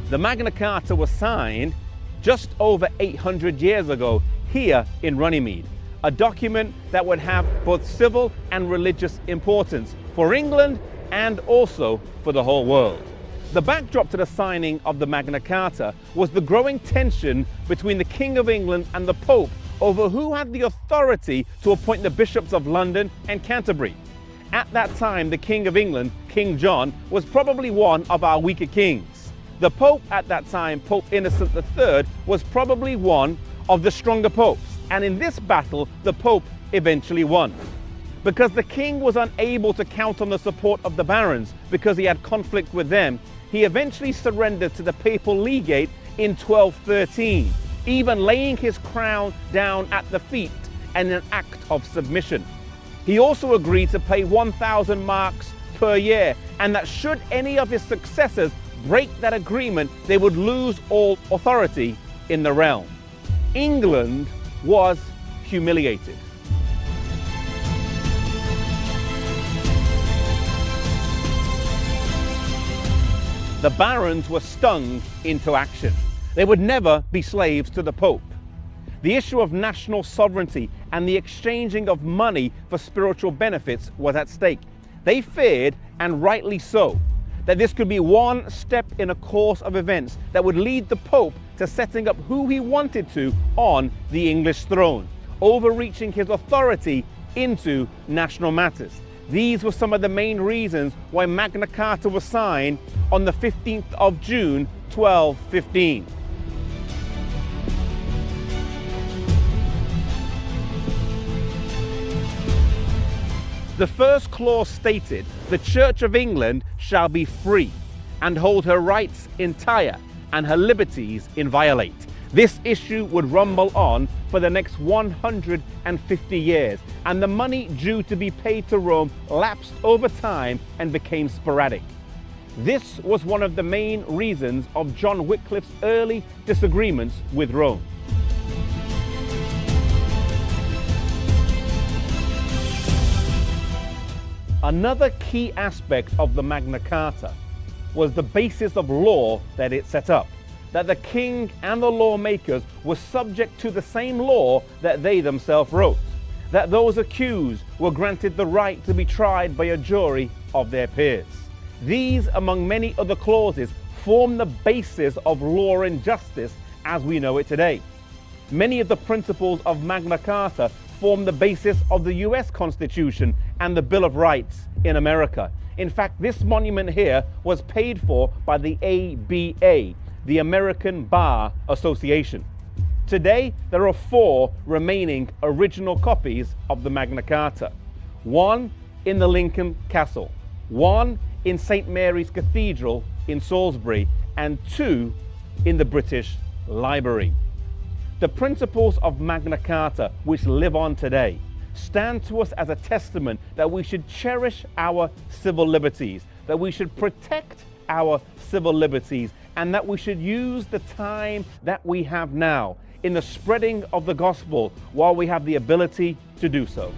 The Magna Carta was signed just over 800 years ago here in Runnymede, a document that would have both civil and religious importance for England and also for the whole world. The backdrop to the signing of the Magna Carta was the growing tension between the King of England and the Pope over who had the authority to appoint the bishops of London and Canterbury. At that time, the King of England, King John, was probably one of our weaker kings. The Pope at that time, Pope Innocent III, was probably one of the stronger popes. And in this battle, the Pope eventually won. Because the king was unable to count on the support of the barons because he had conflict with them, he eventually surrendered to the papal legate in 1213, even laying his crown down at the feet in an act of submission. He also agreed to pay 1,000 marks per year, and that should any of his successors break that agreement, they would lose all authority in the realm. England was humiliated. The barons were stung into action. They would never be slaves to the Pope. The issue of national sovereignty and the exchanging of money for spiritual benefits was at stake. They feared, and rightly so, that this could be one step in a course of events that would lead the Pope to setting up who he wanted to on the English throne, overreaching his authority into national matters. These were some of the main reasons why Magna Carta was signed on the 15th of June, 1215. The first clause stated, "The Church of England shall be free and hold her rights entire and her liberties inviolate." This issue would rumble on for the next 150 years, and the money due to be paid to Rome lapsed over time and became sporadic. This was one of the main reasons of John Wycliffe's early disagreements with Rome. Another key aspect of the Magna Carta was the basis of law that it set up, that the king and the lawmakers were subject to the same law that they themselves wrote, that those accused were granted the right to be tried by a jury of their peers. These, among many other clauses, form the basis of law and justice as we know it today. Many of the principles of Magna Carta form the basis of the US Constitution and the Bill of Rights in America. In fact, this monument here was paid for by the ABA, the American Bar Association. Today, there are 4 remaining original copies of the Magna Carta. 1 in the Lincoln Castle, 1 in St. Mary's Cathedral in Salisbury, and 2 in the British Library. The principles of Magna Carta, which live on today, stand to us as a testament that we should cherish our civil liberties, that we should protect our civil liberties, and that we should use the time that we have now in the spreading of the gospel while we have the ability to do so.